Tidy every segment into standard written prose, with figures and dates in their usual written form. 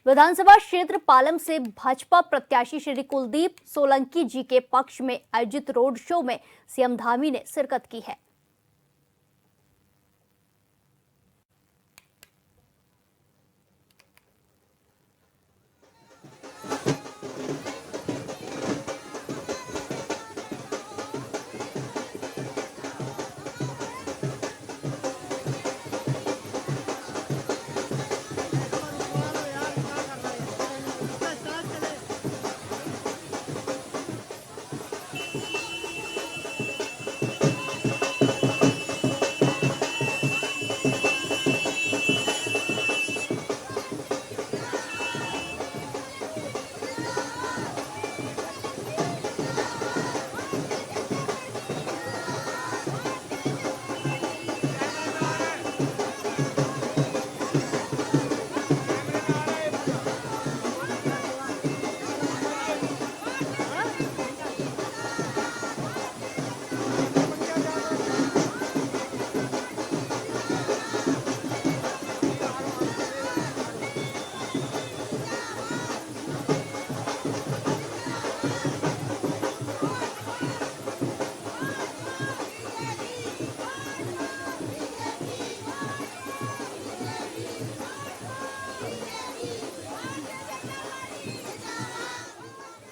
विधानसभा क्षेत्र पालम से भाजपा प्रत्याशी श्री कुलदीप सोलंकी जी के पक्ष में आयोजित रोड शो में सीएम धामी ने शिरकत की है।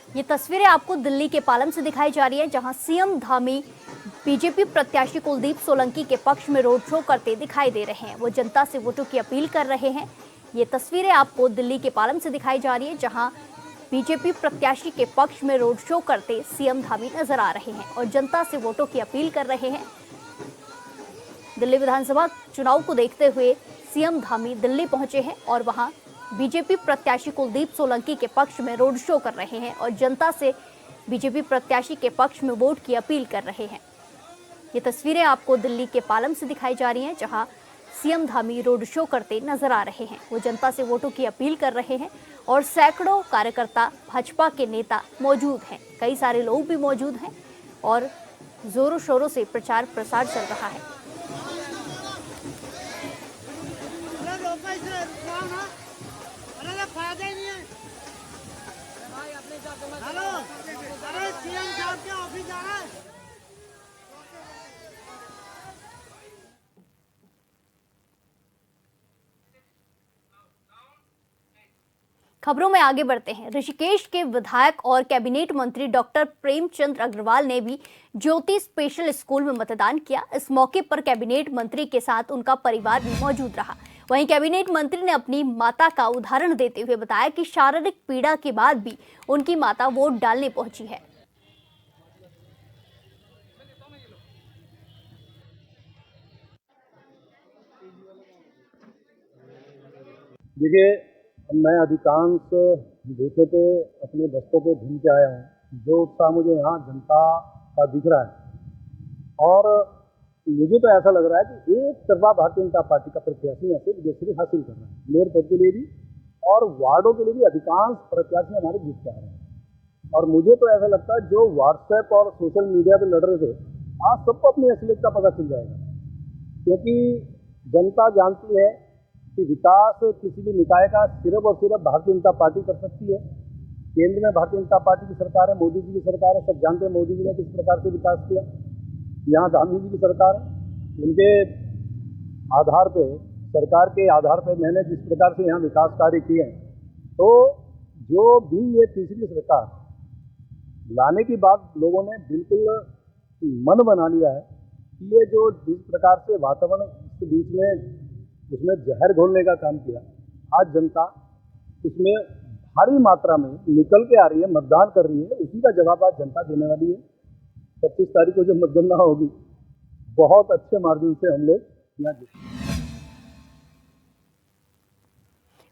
ये तस्वीरें आपको दिल्ली के पालम से दिखाई जा रही है, जहां सीएम धामी बीजेपी प्रत्याशी कुलदीप सोलंकी के पक्ष में रोड शो करते दिखाई दे रहे हैं। वो जनता से वोटों की अपील कर रहे हैं। ये तस्वीरें आपको दिल्ली के पालम से दिखाई जा रही है, जहां बीजेपी प्रत्याशी के पक्ष में रोड शो करते सीएम धामी नजर आ रहे हैं और जनता से वोटों की अपील कर रहे हैं। दिल्ली विधानसभा चुनाव को देखते हुए सीएम धामी दिल्ली पहुंचे हैं और वहां बीजेपी प्रत्याशी कुलदीप सोलंकी के पक्ष में रोड शो कर रहे हैं और जनता से बीजेपी प्रत्याशी के पक्ष में वोट की अपील कर रहे हैं। ये तस्वीरें आपको दिल्ली के पालम से दिखाई जा रही हैं, जहां सीएम धामी रोड शो करते नजर आ रहे हैं। वो जनता से वोटों की अपील कर रहे हैं और सैकड़ों कार्यकर्ता, भाजपा के नेता मौजूद हैं। कई सारे लोग भी मौजूद हैं और जोरों शोरों से प्रचार प्रसार चल रहा है। हेलो, अरे सीएम साहब के ऑफिस जा रहा है। खबरों में आगे बढ़ते हैं। ऋषिकेश के विधायक और कैबिनेट मंत्री डॉक्टर प्रेमचंद अग्रवाल ने भी ज्योति स्पेशल स्कूल में मतदान किया। इस मौके पर कैबिनेट मंत्री के साथ उनका परिवार भी मौजूद रहा। वहीं कैबिनेट मंत्री ने अपनी माता का उदाहरण देते हुए बताया कि शारीरिक पीड़ा के बाद भी उनकी माता वोट डालने पहुंची है। देखिए, मैं अधिकांश बूथों पे अपने बस्तों पे घूम के आया हूँ। जो उत्साह मुझे यहाँ जनता का दिख रहा है और मुझे तो ऐसा लग रहा है कि एक तरफा भारतीय जनता पार्टी का प्रत्याशी यहाँ से विजयश्री हासिल कर रहा है। मेयर पद के लिए भी और वार्डों के लिए भी अधिकांश प्रत्याशी हमारे जीत के आ रहे हैं। और मुझे तो ऐसा लगता है जो व्हाट्सएप और सोशल मीडिया पे लड़ रहे थे, आज सबको अपनी असलियत का पता चल जाएगा, क्योंकि जनता जानती है कि विकास किसी भी निकाय का सिर्फ और सिर्फ भारतीय जनता पार्टी कर सकती है। केंद्र में भारतीय जनता पार्टी की सरकार है, मोदी जी की सरकार है। सब जानते हैं मोदी जी ने किस प्रकार से विकास किया। यहाँ धामी जी की सरकार है, उनके आधार पे, सरकार के आधार पे मैंने जिस प्रकार से यहाँ विकास कार्य किए हैं, तो जो भी ये तीसरी सरकार लाने की बात लोगों ने बिल्कुल मन बना लिया है कि ये जो जिस प्रकार से वातावरण के बीच में उसमें जहर घोलने का काम किया, आज जनता उसमें भारी मात्रा में निकल के आ रही है, मतदान कर रही है। उसी का जवाब आज जनता देने वाली है। 25 तारीख को जब मतगणना होगी, बहुत अच्छे मार्जिन से हम लोग यहाँ जीतेंगे।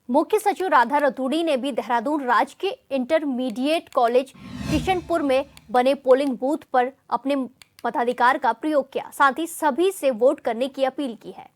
मुख्य सचिव राधा रतूड़ी ने भी देहरादून राजकीय इंटरमीडिएट कॉलेज किशनपुर में बने पोलिंग बूथ पर अपने मताधिकार का प्रयोग किया। साथ ही सभी से वोट करने की अपील की है।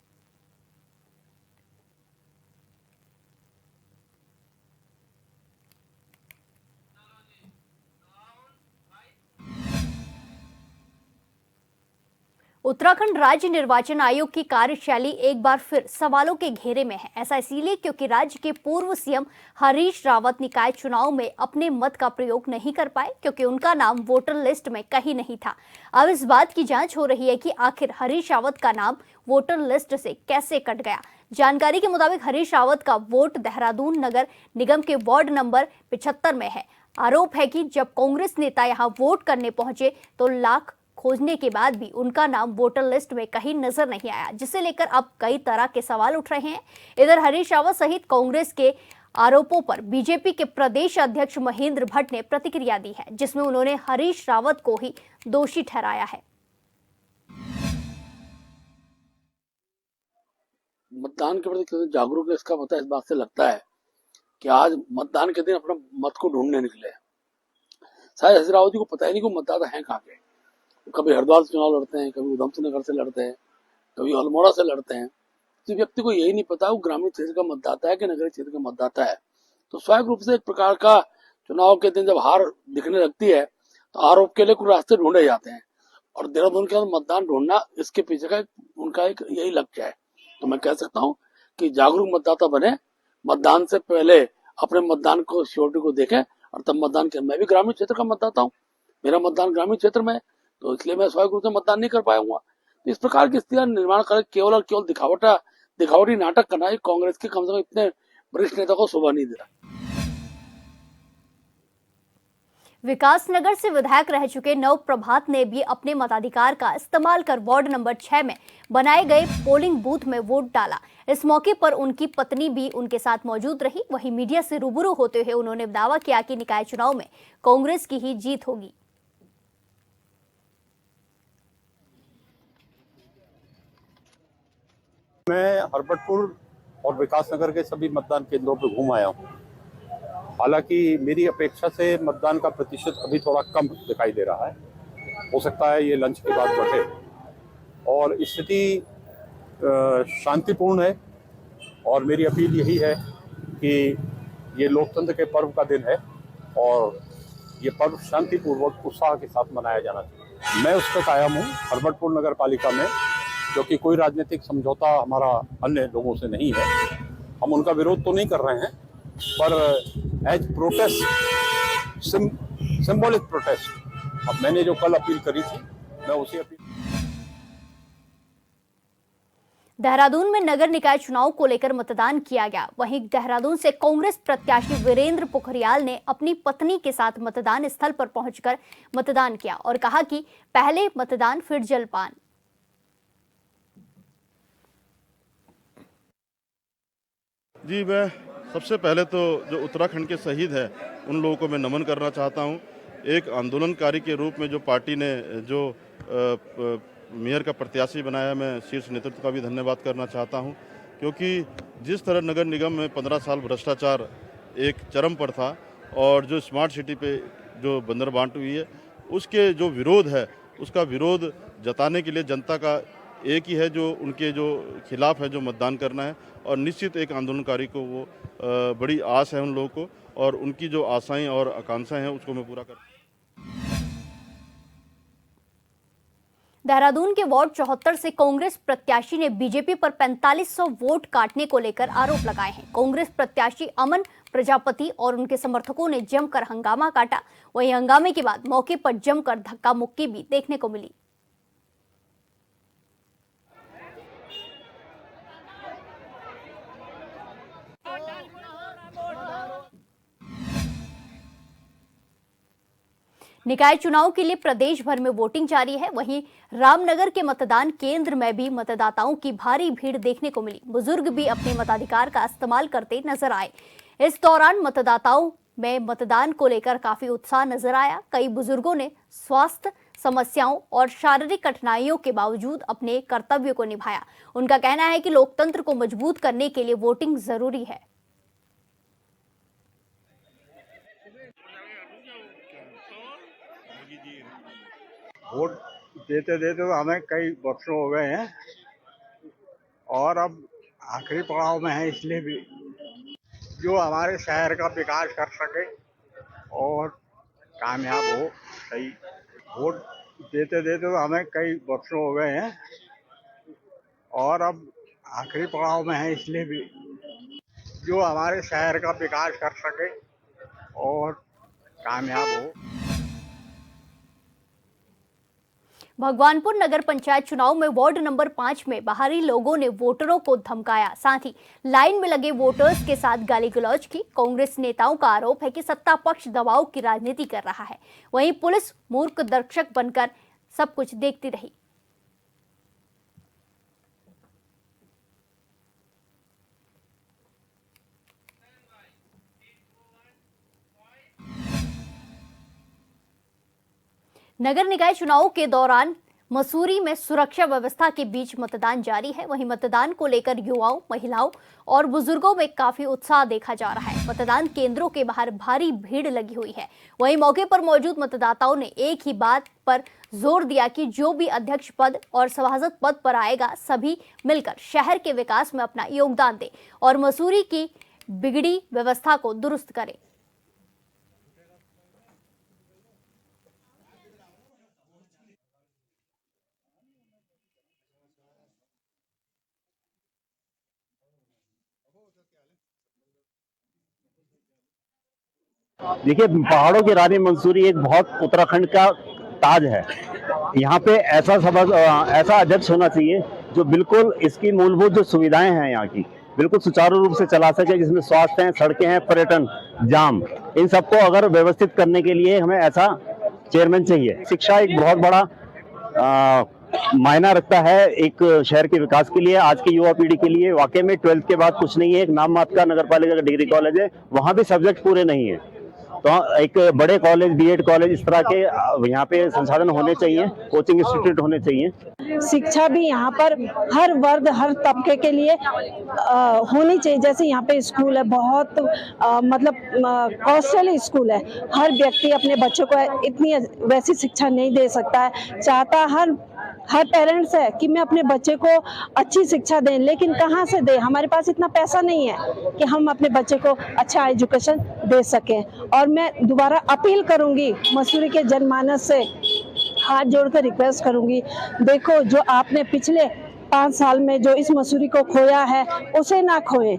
उत्तराखंड राज्य निर्वाचन आयोग की कार्यशैली एक बार फिर सवालों के घेरे में है। ऐसा इसलिए क्योंकि राज्य के पूर्व सीएम हरीश रावत निकाय चुनाव में अपने मत का प्रयोग नहीं कर पाए क्योंकि उनका नाम वोटर लिस्ट में कहीं नहीं था। अब इस बात की जांच हो रही है कि आखिर हरीश रावत का नाम वोटर लिस्ट से कैसे कट गया। जानकारी के मुताबिक हरीश रावत का वोट देहरादून नगर निगम के वार्ड नंबर 75 में है। आरोप है कि जब कांग्रेस नेता यहां वोट करने पहुंचे तो लाख खोजने के बाद भी उनका नाम वोटर लिस्ट में कहीं नजर नहीं आया, जिसे लेकर अब कई तरह के सवाल उठ रहे हैं। इधर हरीश रावत सहित कांग्रेस के आरोपों पर बीजेपी के प्रदेश अध्यक्ष महेंद्र भट्ट ने प्रतिक्रिया दी है, जिसमें उन्होंने हरीश रावत को ही दोषी ठहराया है। मतदान के प्रति कितने जागरूक है इसका पता इस बात से लगता है कि आज मतदान के दिन अपना मत को ढूंढने निकले। शायद हरीश रावत जी को पता ही नहीं कि मतदाता है कहाँ के। कभी हरिद्वार से चुनाव लड़ते हैं, कभी उधमसिंह नगर से लड़ते हैं, कभी अल्मोड़ा से लड़ते हैं। किसी व्यक्ति को यही नहीं पता वो ग्रामीण क्षेत्र का मतदाता है कि नगरीय क्षेत्र का मतदाता है। तो स्वाभाविक रूप से एक प्रकार का चुनाव के दिन जब हार दिखने लगती है तो आरोप के लिए कुछ रास्ते ढूंढे जाते हैं और देहरादून के अंदर मतदान ढूंढना इसके पीछे का उनका एक यही लक्ष्य है। तो मैं कह सकता हूँ कि जागरूक मतदाता बने, मतदान से पहले अपने मतदान को सिक्योरिटी को देखें और तब मतदान करें। मैं भी ग्रामीण क्षेत्र का मतदाता हूँ, मेरा मतदान ग्रामीण क्षेत्र में है, तो इसलिए मैं स्वाभाविक रूप से मतदान नहीं कर पाऊंगा। तो इस प्रकार की स्थितियां निर्माण कर केवल और केवल दिखावटी नाटक करना है कांग्रेस के कम से कम इतने वरिष्ठ नेता को शोभा नहीं दे रहा। विकासनगर से विधायक रह चुके नव प्रभात ने भी अपने मताधिकार का इस्तेमाल कर वार्ड नंबर 6 में बनाए गए पोलिंग बूथ में वोट डाला। इस मौके पर उनकी पत्नी भी उनके साथ मौजूद रही। वहीं मीडिया से रूबरू होते हुए उन्होंने दावा किया कि निकाय चुनाव में कांग्रेस की ही जीत होगी। मैं हरबटपुर और विकासनगर के सभी मतदान केंद्रों पर घूम आया हूँ। हालांकि मेरी अपेक्षा से मतदान का प्रतिशत अभी थोड़ा कम दिखाई दे रहा है। हो सकता है ये लंच के बाद बढ़े और स्थिति शांतिपूर्ण है और मेरी अपील यही है कि ये लोकतंत्र के पर्व का दिन है और ये पर्व शांतिपूर्वक उत्साह के साथ मनाया जाना चाहिए। मैं उस पर कायम हूँ हरबटपुर नगर पालिका में, क्योंकि कोई राजनीतिक समझौता हमारा अन्य लोगों से नहीं है। हम उनका विरोध तो नहीं कर रहे हैं, पर एज प्रोटेस्ट, सिंबॉलिक प्रोटेस्ट, अब मैंने जो कल अपील करी थी मैं उसी अपील। देहरादून में नगर निकाय चुनाव को लेकर मतदान किया गया। वहीं देहरादून से कांग्रेस प्रत्याशी वीरेंद्र पोखरियाल ने अपनी पत्नी के साथ मतदान स्थल पर पहुंचकर मतदान किया और कहा कि पहले मतदान फिर जलपान। जी, मैं सबसे पहले तो जो उत्तराखंड के शहीद हैं उन लोगों को मैं नमन करना चाहता हूं। एक आंदोलनकारी के रूप में जो पार्टी ने जो मेयर का प्रत्याशी बनाया, मैं शीर्ष नेतृत्व का भी धन्यवाद करना चाहता हूं, क्योंकि जिस तरह नगर निगम में 15 साल भ्रष्टाचार एक चरम पर था और जो स्मार्ट सिटी पे जो बंदरबांट हुई है उसके जो विरोध है, उसका विरोध जताने के लिए जनता का एक ही है जो उनके जो खिलाफ है जो मतदान करना है। और निश्चित एक आंदोलनकारी को वो बड़ी आस है उन लोगों को और उनकी जो आशाएं और आकांक्षाएं हैं उसको मैं पूरा कर। देहरादून के वार्ड 74 से कांग्रेस प्रत्याशी ने बीजेपी पर 4500 वोट काटने को लेकर आरोप लगाए हैं। कांग्रेस प्रत्याशी अमन प्रजापति और उनके समर्थकों ने जमकर हंगामा काटा। वहीं हंगामे के बाद मौके पर जमकर धक्का मुक्की भी देखने को मिली। निकाय चुनाव के लिए प्रदेश भर में वोटिंग जारी है। वहीं रामनगर के मतदान केंद्र में भी मतदाताओं की भारी भीड़ देखने को मिली। बुजुर्ग भी अपने मताधिकार का इस्तेमाल करते नजर आए। इस दौरान मतदाताओं में मतदान को लेकर काफी उत्साह नजर आया। कई बुजुर्गों ने स्वास्थ्य समस्याओं और शारीरिक कठिनाइयों के बावजूद अपने कर्तव्य को निभाया। उनका कहना है कि लोकतंत्र को मजबूत करने के लिए वोटिंग जरूरी है। वोट देते देते तो हमें कई वर्षों हो गए हैं और अब आखिरी पड़ाव में है, इसलिए भी जो हमारे शहर का विकास कर सके और कामयाब हो। सही वोट देते देते तो हमें कई वर्षों हो गए हैं और अब आखिरी पड़ाव में है, इसलिए भी जो हमारे शहर का विकास कर सके और कामयाब हो। भगवानपुर नगर पंचायत चुनाव में वार्ड नंबर 5 में बाहरी लोगों ने वोटरों को धमकाया, साथ ही लाइन में लगे वोटर्स के साथ गाली गलौज की। कांग्रेस नेताओं का आरोप है कि सत्ता पक्ष दबाव की राजनीति कर रहा है, वहीं पुलिस मूर्ख दर्शक बनकर सब कुछ देखती रही। नगर निकाय चुनाव के दौरान मसूरी में सुरक्षा व्यवस्था के बीच मतदान जारी है। वहीं मतदान को लेकर युवाओं, महिलाओं और बुजुर्गों में काफी उत्साह देखा जा रहा है। मतदान केंद्रों के बाहर भारी भीड़ लगी हुई है। वहीं मौके पर मौजूद मतदाताओं ने एक ही बात पर जोर दिया कि जो भी अध्यक्ष पद और सभासद पद पर आएगा, सभी मिलकर शहर के विकास में अपना योगदान दे और मसूरी की बिगड़ी व्यवस्था को दुरुस्त करे। देखिए, पहाड़ों की रानी मंसूरी एक बहुत उत्तराखंड का ताज है। यहाँ पे ऐसा अध्यक्ष होना चाहिए जो बिल्कुल इसकी मूलभूत जो सुविधाएं हैं यहाँ की बिल्कुल सुचारू रूप से चला सके, जिसमें स्वास्थ्य है, सड़कें हैं, पर्यटन, जाम, इन सबको अगर व्यवस्थित करने के लिए हमें ऐसा चेयरमैन चाहिए। शिक्षा एक बहुत बड़ा मायना रखता है एक शहर के विकास के लिए, आज की युवा पीढ़ी के लिए। वाकई में 12th के बाद कुछ नहीं है। एक नाम मात्र का नगर पालिका का डिग्री कॉलेज है, वहाँ भी सब्जेक्ट पूरे नहीं है। तो एक बड़े कॉलेज, बीएड कॉलेज, इस तरह के यहाँ पे संसाधन होने चाहिए, कोचिंग इंस्टीट्यूट होने चाहिए। शिक्षा भी यहाँ पर हर वर्ग, हर तबके के लिए होनी चाहिए। जैसे यहाँ पे स्कूल है, बहुत मतलब कॉस्टली स्कूल है। हर व्यक्ति अपने बच्चों को इतनी वैसी शिक्षा नहीं दे सकता है। चाहता हर पेरेंट्स है कि मैं अपने बच्चे को अच्छी शिक्षा दें, लेकिन कहाँ से दें? हमारे पास इतना पैसा नहीं है कि हम अपने बच्चे को अच्छा एजुकेशन दे सकें। और मैं दोबारा अपील करूंगी मसूरी के जनमानस से, हाथ जोड़कर रिक्वेस्ट करूंगी, देखो जो आपने पिछले 5 साल में जो इस मसूरी को खोया है, उसे ना खोएं।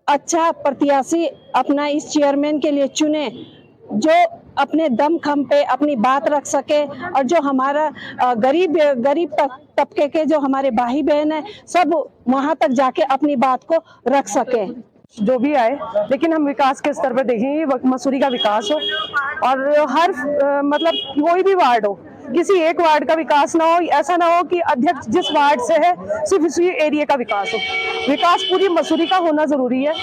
अच्छा प्रत्याशी अपना इस चेयरमैन के लिए चुने जो अपने दम खम पे अपनी बात रख सके और जो हमारा गरीब तबके के जो हमारे भाई बहन है, सब वहां तक जाके अपनी बात को रख सके। जो भी आए, लेकिन हम विकास के स्तर पर देखेंगे, मसूरी का विकास हो और हर मतलब कोई भी वार्ड हो, किसी एक वार्ड का विकास ना हो। ऐसा ना हो कि अध्यक्ष जिस वार्ड से है सिर्फ उसी एरिया का विकास हो। विकास पूरी मसूरी का होना जरूरी है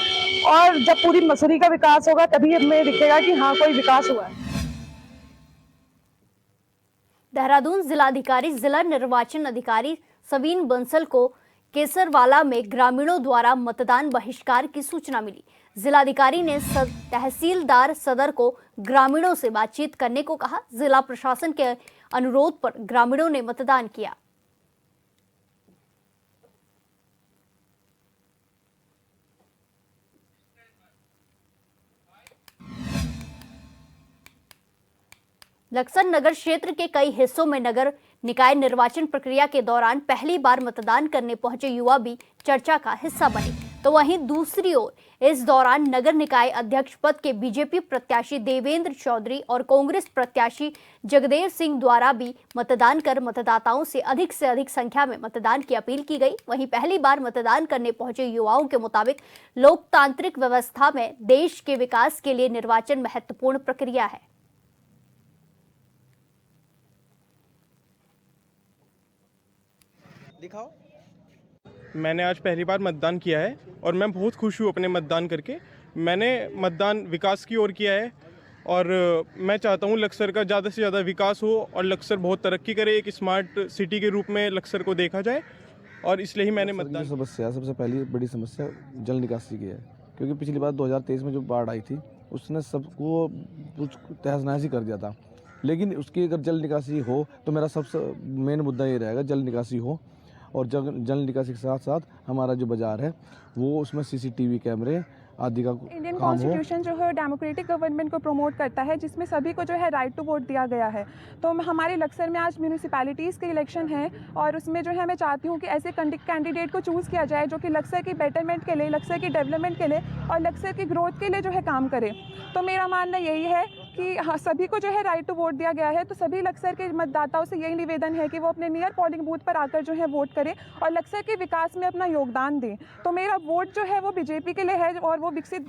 और जब पूरी मसूरी का विकास होगा तभी हमें दिखेगा कि हाँ कोई विकास हुआ है। देहरादून जिलाधिकारी, जिला निर्वाचन अधिकारी सवीन बंसल को केसरवाला में ग्रामीणों द्वारा मतदान बहिष्कार की सूचना मिली। जिलाधिकारी ने तहसीलदार सदर को ग्रामीणों से बातचीत करने को कहा। जिला प्रशासन के अनुरोध पर ग्रामीणों ने मतदान किया। लक्सर नगर क्षेत्र के कई हिस्सों में नगर निकाय निर्वाचन प्रक्रिया के दौरान पहली बार मतदान करने पहुंचे युवा भी चर्चा का हिस्सा बने। तो वहीं दूसरी ओर इस दौरान नगर निकाय अध्यक्ष पद के बीजेपी प्रत्याशी देवेंद्र चौधरी और कांग्रेस प्रत्याशी जगदेव सिंह द्वारा भी मतदान कर मतदाताओं से अधिक संख्या में मतदान की अपील की गई। वहीं पहली बार मतदान करने पहुंचे युवाओं के मुताबिक लोकतांत्रिक व्यवस्था में देश के विकास के लिए निर्वाचन महत्वपूर्ण प्रक्रिया है। दिखाओ। मैंने आज पहली बार मतदान किया है और मैं बहुत खुश हूँ अपने मतदान करके। मैंने मतदान विकास की ओर किया है और मैं चाहता हूँ लक्सर का ज़्यादा से ज़्यादा विकास हो और लक्सर बहुत तरक्की करे, एक स्मार्ट सिटी के रूप में लक्सर को देखा जाए, और इसलिए ही मैंने मतदान। सबसे पहली बड़ी समस्या जल निकासी की है, क्योंकि पिछली बार 2023 में जो बाढ़ आई थी उसने सबको कुछ तहस नहस ही कर दिया था। लेकिन उसकी अगर जल निकासी हो तो मेरा सबसे मेन मुद्दा ये रहेगा, जल निकासी हो और जल निकासी के साथ साथ हमारा जो बाज़ार है वो उसमें CCTV कैमरे आदि का इंडियन काम हो। कॉन्स्टिट्यूशन जो है डेमोक्रेटिक गवर्नमेंट को प्रमोट करता है, जिसमें सभी को जो है राइट टू वोट दिया गया है। तो हमारे लक्सर में आज म्यूनिसिपैलिटीज़ के इलेक्शन है और उसमें जो है मैं चाहती हूँ कि ऐसे कैंडिडेट को चूज़ किया जाए जो कि लक्सर की बेटरमेंट के लिए, लक्सर की डेवलपमेंट के लिए और लक्सर की ग्रोथ के लिए जो है काम करे। तो मेरा मानना यही है कि हाँ, सभी को जो है राइट टू वोट दिया गया है, तो सभी लक्सर के मतदाताओं से यही निवेदन है कि वो अपने नियर पोलिंग बूथ पर आकर जो है वोट करें और लक्सर के विकास में अपना योगदान दें। तो मेरा वोट जो है वो बीजेपी के लिए है और वो विकसित।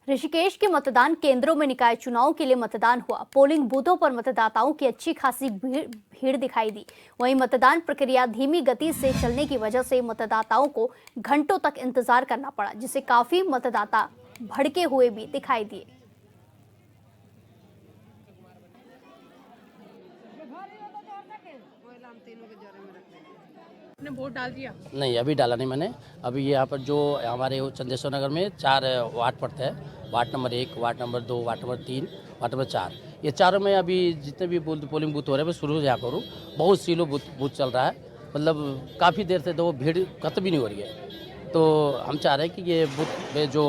ऋषिकेश के मतदान केंद्रों में निकाय चुनाव के लिए मतदान हुआ। पोलिंग बूथों पर मतदाताओं की अच्छी खासी भीड़ दिखाई दी। वहीं मतदान प्रक्रिया धीमी गति से चलने की वजह से मतदाताओं को घंटों तक इंतजार करना पड़ा, जिससे काफी मतदाता भड़के हुए भी दिखाई दिए। आपने वोट डाल दिया? नहीं, अभी डाला नहीं मैंने। अभी यहाँ पर जो हमारे चंदेश्वर नगर में 4 वार्ड पड़ते हैं, ward number 1, ward number 2, ward number 3, ward number 4, ये चारों में अभी जितने भी पोलिंग बूथ हो रहे हैं मैं शुरू से यहाँ करूँ, बहुत सीलो बूथ चल रहा है। मतलब काफ़ी देर से तो भीड़ खत्म भी नहीं हो रही है। तो हम चाह रहे हैं कि ये बूथ में जो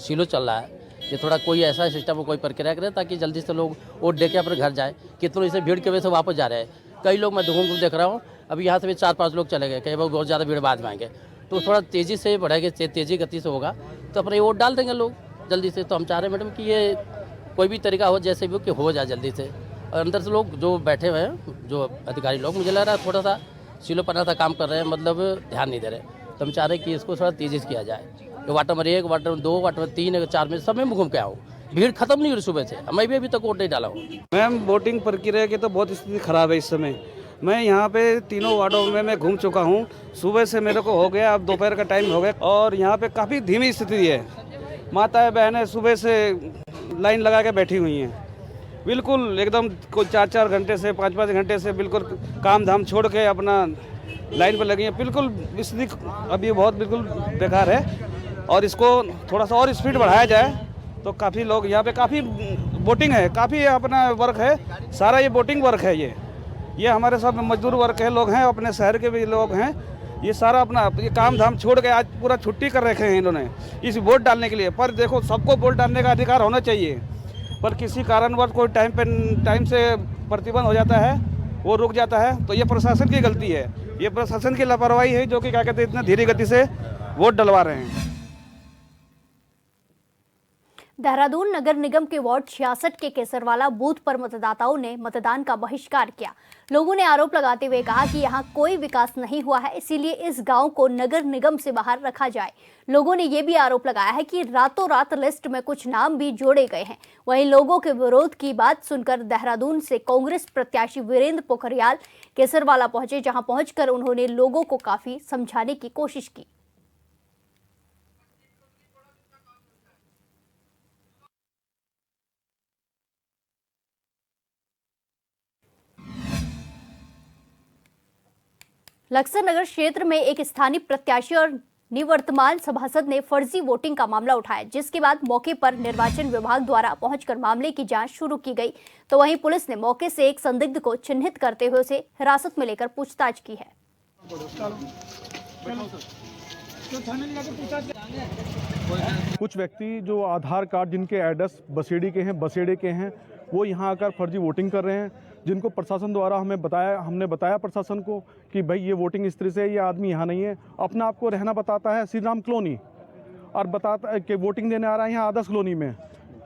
सीलो चल रहा है, ये थोड़ा कोई ऐसा सिस्टम हो, कोई प्रक्रिया करे ताकि जल्दी से लोग वोट दे के अपने घर जाए। कितनों इसे भीड़ की वजह से वापस जा रहे हैं। कई लोग मैं घूम देख रहा हूँ, अभी यहाँ से भी 4-5 लोग चले गए, कई लोग बहुत ज़्यादा भीड़ बाद में आएंगे। तो थोड़ा तेज़ी से बढ़ेगा, तेज़ी गति से होगा तो अपने वोट डाल देंगे लोग जल्दी से। तो हम चाह रहे हैं मैडम कि ये कोई भी तरीका हो, जैसे भी कि हो जाए जल्दी से। और अंदर से लोग जो बैठे हुए हैं, जो अधिकारी लोग, मुझे लग रहा है थोड़ा सा सिलोपना सा काम कर रहे हैं, मतलब ध्यान नहीं दे रहे। तो हम चाह रहे हैं कि इसको थोड़ा तेज़ी से किया जाए। Ward number 1, ward number 2, ward number 3, 4 में सब में घूम के आऊँ, भीड़ खत्म नहीं हो रही सुबह से। मैं भी अभी तक वोट नहीं डाला हूँ। मैम, वोटिंग प्रक्रिया की तो बहुत स्थिति खराब है इस समय। मैं यहाँ पे तीनों वार्डों में मैं घूम चुका हूँ। सुबह से मेरे को हो गया, अब दोपहर का टाइम हो गया और यहाँ पे काफ़ी धीमी स्थिति है। माताएं बहनें सुबह से लाइन लगा के बैठी हुई हैं, बिल्कुल एकदम कोई 4-4 घंटे से 5-5 घंटे से बिल्कुल काम धाम छोड़ के अपना लाइन पर लगी हैं। बिल्कुल स्थिति अभी बहुत बिल्कुल बेकार है और इसको थोड़ा सा और स्पीड बढ़ाया जाए तो काफ़ी लोग यहाँ पे, काफ़ी वोटिंग है, काफ़ी अपना वर्क है, सारा ये वोटिंग वर्क है। ये हमारे सब मजदूर वर्ग के लोग हैं, अपने शहर के भी लोग हैं। ये सारा अपना ये काम धाम छोड़ के आज पूरा छुट्टी कर रखे हैं इन्होंने इस वोट डालने के लिए। पर देखो, सबको वोट डालने का अधिकार होना चाहिए, पर किसी कारणवश कोई टाइम से प्रतिबंध हो जाता है, वो रुक जाता है, तो ये प्रशासन की गलती है, ये प्रशासन की लापरवाही है जो कि क्या कहते हैं इतना धीरे गति से वोट डलवा रहे हैं। देहरादून नगर निगम के वार्ड 66 के केसरवाला बूथ पर मतदाताओं ने मतदान का बहिष्कार किया। लोगों ने आरोप लगाते हुए कहा कि यहां कोई विकास नहीं हुआ है, इसीलिए इस गांव को नगर निगम से बाहर रखा जाए। लोगों ने यह भी आरोप लगाया है कि रातों रात लिस्ट में कुछ नाम भी जोड़े गए हैं। वहीं लोगों के विरोध की बात सुनकर देहरादून से कांग्रेस प्रत्याशी वीरेंद्र पोखरियाल केसरवाला पहुंचे, जहां पहुंचकर उन्होंने लोगों को काफी समझाने की कोशिश की। लक्सर नगर क्षेत्र में एक स्थानीय प्रत्याशी और निवर्तमान सभासद ने फर्जी वोटिंग का मामला उठाया, जिसके बाद मौके पर निर्वाचन विभाग द्वारा पहुंचकर मामले की जांच शुरू की गई। तो वहीं पुलिस ने मौके से एक संदिग्ध को चिन्हित करते हुए उसे हिरासत में लेकर पूछताछ की है। कुछ व्यक्ति जो आधार कार्ड जिनके एड्रेस बसेड़ी के हैं वो यहाँ आकर फर्जी वोटिंग कर रहे हैं, जिनको प्रशासन द्वारा हमने बताया प्रशासन को कि भाई ये वोटिंग इस तरह से, ये आदमी यहाँ नहीं है, अपना आपको रहना बताता है श्री राम कॉलोनी और बताता है कि वोटिंग देने आ रहा है यहाँ आदर्श कॉलोनी में।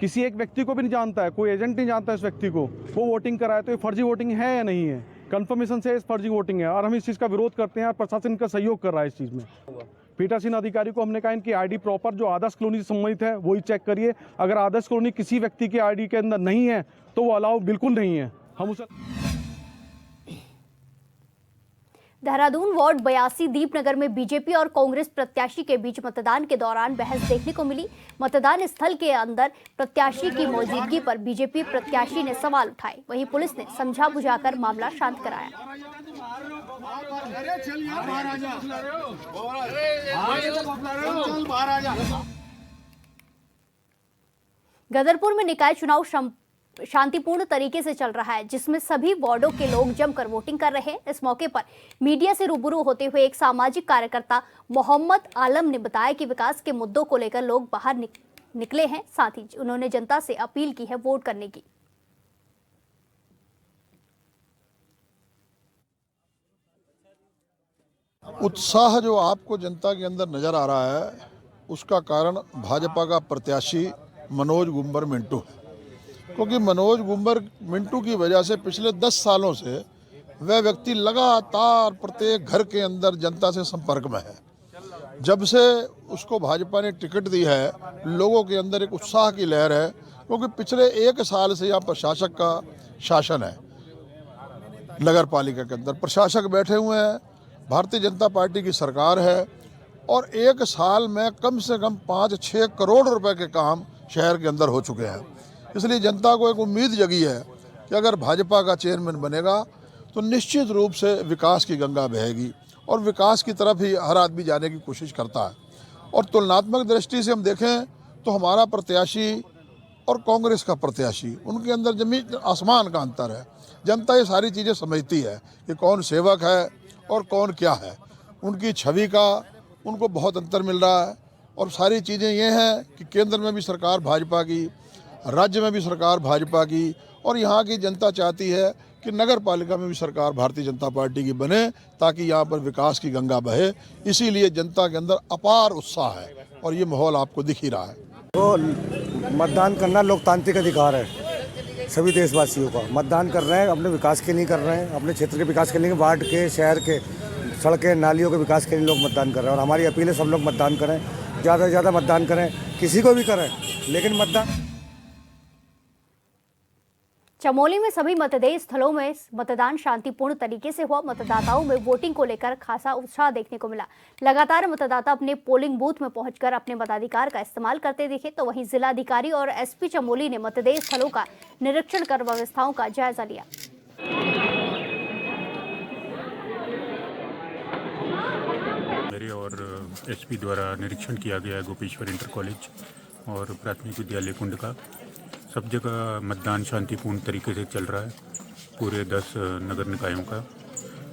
किसी एक व्यक्ति को भी नहीं जानता है, कोई एजेंट नहीं जानता है इस व्यक्ति को, वो वोटिंग कराए। तो ये फर्जी वोटिंग है या नहीं है? कंफर्मेशन से इस फर्जी वोटिंग है और हम इस चीज़ का विरोध करते हैं और प्रशासन का सहयोग कर रहा है इस चीज़ में। पीठासीन अधिकारी को हमने कहा इनकी आईडी प्रॉपर जो आदर्श कॉलोनी से संबंधित है वही चेक करिए। अगर आदर्श कॉलोनी किसी व्यक्ति के आईडी के अंदर नहीं है तो वो अलाउ बिल्कुल नहीं है। हम उसे देहरादून वार्ड 82 दीपनगर में बीजेपी और कांग्रेस प्रत्याशी के बीच मतदान के दौरान बहस देखने को मिली। मतदान स्थल के अंदर प्रत्याशी की मौजूदगी पर बीजेपी प्रत्याशी ने सवाल उठाए। वहीं पुलिस ने समझा बुझाकर मामला शांत कराया। गदरपुर में निकाय चुनाव शांतिपूर्ण तरीके से चल रहा है, जिसमें सभी वार्डों के लोग जमकर वोटिंग कर रहे हैं। इस मौके पर मीडिया से रूबरू होते हुए एक सामाजिक कार्यकर्ता मोहम्मद आलम ने बताया कि विकास के मुद्दों को लेकर लोग बाहर निकले हैं। साथ ही उन्होंने जनता से अपील की है वोट करने की। उत्साह जो आपको जनता के अंदर नजर आ रहा है, उसका कारण भाजपा का प्रत्याशी मनोज गुंबर मिंटू है। क्योंकि मनोज गुंबर मिंटू की वजह से पिछले 10 सालों से वह व्यक्ति लगातार प्रत्येक घर के अंदर जनता से संपर्क में है। जब से उसको भाजपा ने टिकट दी है, लोगों के अंदर एक उत्साह की लहर है। क्योंकि पिछले 1 साल से यहाँ प्रशासक का शासन है। नगर पालिका के अंदर प्रशासक बैठे हुए हैं, भारतीय जनता पार्टी की सरकार है और 1 साल में कम से कम 5-6 करोड़ रुपए के काम शहर के अंदर हो चुके हैं। इसलिए जनता को एक उम्मीद जगी है कि अगर भाजपा का चेयरमैन बनेगा तो निश्चित रूप से विकास की गंगा बहेगी और विकास की तरफ ही हर आदमी जाने की कोशिश करता है। और तुलनात्मक दृष्टि से हम देखें तो हमारा प्रत्याशी और कांग्रेस का प्रत्याशी, उनके अंदर जमीन आसमान का अंतर है। जनता ये सारी चीज़ें समझती है कि कौन सेवक है और कौन क्या है। उनकी छवि का उनको बहुत अंतर मिल रहा है। और सारी चीज़ें ये हैं कि केंद्र में भी सरकार भाजपा की, राज्य में भी सरकार भाजपा की, और यहाँ की जनता चाहती है कि नगर पालिका में भी सरकार भारतीय जनता पार्टी की बने ताकि यहाँ पर विकास की गंगा बहे। इसीलिए जनता के अंदर अपार उत्साह है और ये माहौल आपको दिख ही रहा है। तो मतदान करना लोकतांत्रिक अधिकार है सभी देशवासियों का। मतदान कर रहे हैं, अपने विकास के लिए कर रहे हैं, अपने क्षेत्र के विकास के लिए, वार्ड के, शहर के, सड़कें, नालियों के विकास के लिए लोग मतदान कर रहे हैं। और हमारी अपील है सब लोग मतदान करें, ज़्यादा से ज़्यादा मतदान करें, किसी को भी करें, लेकिन मतदान। चमोली में सभी मतदेय स्थलों में मतदान शांतिपूर्ण तरीके से हुआ। मतदाताओं में वोटिंग को लेकर खासा उत्साह देखने को मिला। लगातार मतदाता अपने पोलिंग बूथ में पहुंचकर अपने मताधिकार का इस्तेमाल करते दिखे। तो वहीं जिलाधिकारी और एसपी चमोली ने मतदेय स्थलों का निरीक्षण कर व्यवस्थाओं का जायजा लिया। मेरे और एसपी द्वारा निरीक्षण किया गया है गोपेश्वर इंटर कॉलेज और प्राथमिक विद्यालय कुंड का। सब जगह मतदान शांतिपूर्ण तरीके से चल रहा है, पूरे 10 नगर निकायों का,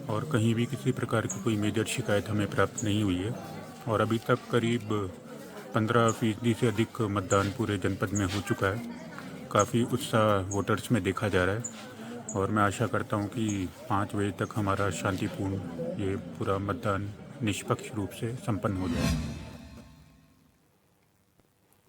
और कहीं भी किसी प्रकार की कोई मेजर शिकायत हमें प्राप्त नहीं हुई है। और अभी तक करीब 15% से अधिक मतदान पूरे जनपद में हो चुका है। काफ़ी उत्साह वोटर्स में देखा जा रहा है और मैं आशा करता हूं कि 5 बजे तक हमारा शांतिपूर्ण ये पूरा मतदान निष्पक्ष रूप से संपन्न हो जाए।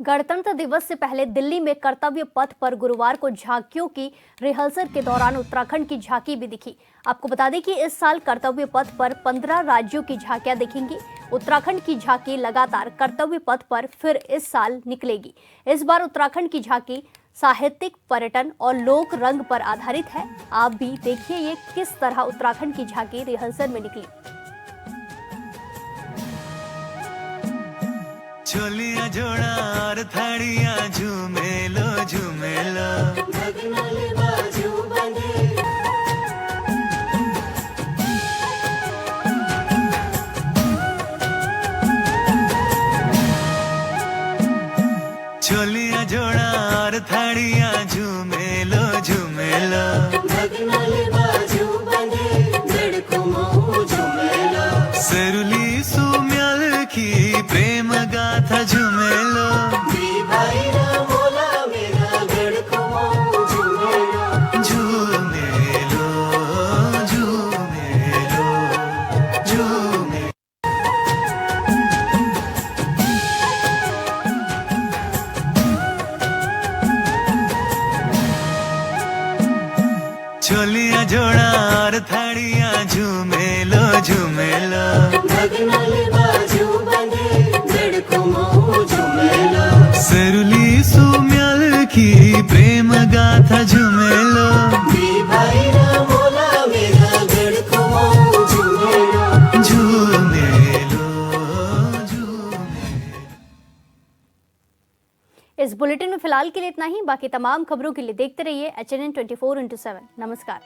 गणतंत्र दिवस से पहले दिल्ली में कर्तव्य पथ पर गुरुवार को झांकियों की रिहर्सल के दौरान उत्तराखंड की झांकी भी दिखी। आपको बता दें कि इस साल कर्तव्य पथ पर 15 राज्यों की झांकियां दिखेंगी। उत्तराखंड की झांकी लगातार कर्तव्य पथ पर फिर इस साल निकलेगी। इस बार उत्तराखंड की झांकी साहित्यिक, पर्यटन और लोक रंग पर आधारित है। आप भी देखिए ये किस तरह उत्तराखंड की झांकी रिहर्सल में निकली। छोलिया जोड़ा और थाड़िया झूमेलो झूमेलो भगनाले बाजू बंधे छोलिया जोड़ा और थाड़िया झूमेलो झूमेलो भगनाले बाजू बंधे धड़को मऊ झूमेलो सरुली सुम्याल की प्रेम गाथा झूमेलो भाई ना मोला मेरा धड़को मऊ झूमेलो झूमेलो झूमेलो झूमेलो छोलिया जोड़ा और थाड़िया झूमेलो झूमेलो भगनाले बाजू बंधे धड़को मऊ झूमेलो सरुली सुम्याल की प्रेम गाथा झूमेलो भाई ना मोला मेरा धड़को मऊ झूमेलो झूमेलो झूमेलो। इस बुलेटिन में फिलहाल के लिए इतना ही। बाकी तमाम खबरों के लिए देखते रहिए HNN 24/7। नमस्कार।